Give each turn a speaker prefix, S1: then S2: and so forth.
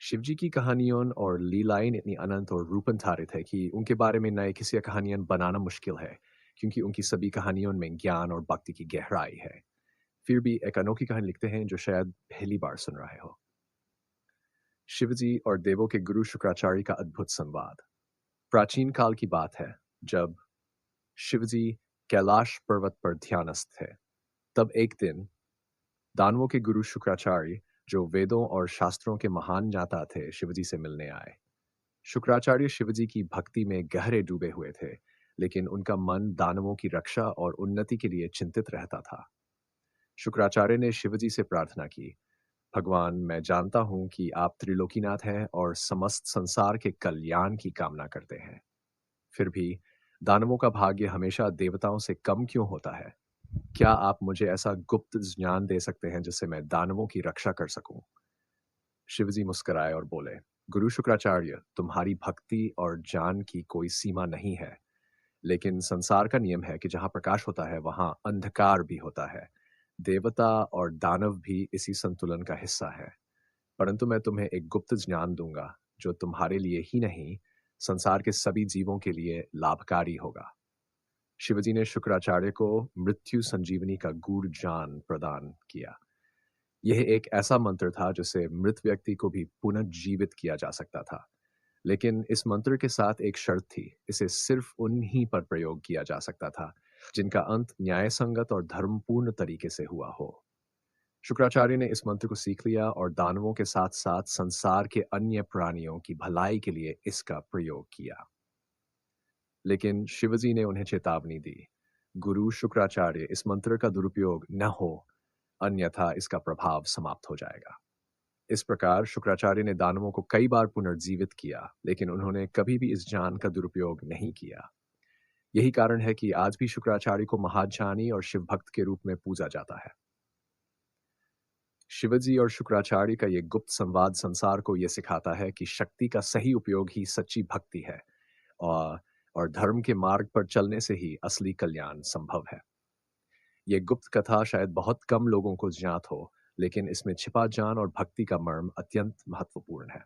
S1: शिवजी की कहानियों और लीलाएं इतनी अनंत और रूपंधारित है कि उनके बारे में नए किसी कहानियां बनाना मुश्किल है, क्योंकि उनकी सभी कहानियों में ज्ञान और भक्ति की गहराई है। फिर भी एक अनोखी कहानी लिखते हैं जो शायद पहली बार सुन रहे हो। शिवजी और देवों के गुरु शुक्राचार्य का अद्भुत संवाद। प्राचीन काल की बात है, जब शिवजी कैलाश पर्वत पर ध्यानस्थ थे। तब एक दिन दानवों के गुरु शुक्राचार्य, जो वेदों और शास्त्रों के महान ज्ञाता थे, शिवजी से मिलने आए। शुक्राचार्य शिवजी की भक्ति में गहरे डूबे हुए थे, लेकिन उनका मन दानवों की रक्षा और उन्नति के लिए चिंतित रहता था। शुक्राचार्य ने शिवजी से प्रार्थना की, भगवान, मैं जानता हूं कि आप त्रिलोकीनाथ हैं और समस्त संसार के कल्याण की कामना करते हैं। फिर भी दानवों का भाग्य हमेशा देवताओं से कम क्यों होता है? क्या आप मुझे ऐसा गुप्त ज्ञान दे सकते हैं जिससे मैं दानवों की रक्षा कर सकूं? शिवजी मुस्कुराए और बोले, गुरु शुक्राचार्य, तुम्हारी भक्ति और ज्ञान की कोई सीमा नहीं है, लेकिन संसार का नियम है कि जहां प्रकाश होता है वहां अंधकार भी होता है। देवता और दानव भी इसी संतुलन का हिस्सा है। परंतु मैं तुम्हें एक गुप्त ज्ञान दूंगा, जो तुम्हारे लिए ही नहीं, संसार के सभी जीवों के लिए लाभकारी होगा। शिवजी ने शुक्राचार्य को मृत्यु संजीवनी का गूढ़ ज्ञान प्रदान किया। यह एक ऐसा मंत्र था जिसे मृत व्यक्ति को भी पुनर्जीवित किया जा सकता था। लेकिन इस मंत्र के साथ एक शर्त थी, इसे सिर्फ उन्हीं पर प्रयोग किया जा सकता था जिनका अंत न्यायसंगत और धर्मपूर्ण तरीके से हुआ हो। शुक्राचार्य ने इस मंत्र को सीख लिया और दानवों के साथ साथ संसार के अन्य प्राणियों की भलाई के लिए इसका प्रयोग किया। लेकिन शिवजी ने उन्हें चेतावनी दी, गुरु शुक्राचार्य, इस मंत्र का दुरुपयोग न हो, अन्यथा इसका प्रभाव समाप्त हो जाएगा। इस प्रकार शुक्राचार्य ने दानवों को कई बार पुनर्जीवित किया, लेकिन उन्होंने कभी भी इस ज्ञान का दुरुपयोग नहीं किया। यही कारण है कि आज भी शुक्राचार्य को महाज्ञानी और शिव भक्त के रूप में पूजा जाता है। शिवजी और शुक्राचार्य का ये गुप्त संवाद संसार को यह सिखाता है कि शक्ति का सही उपयोग ही सच्ची भक्ति है, और और धर्म के मार्ग पर चलने से ही असली कल्याण संभव है। ये गुप्त कथा शायद बहुत कम लोगों को ज्ञात हो, लेकिन इसमें छिपा ज्ञान और भक्ति का मर्म अत्यंत महत्वपूर्ण है।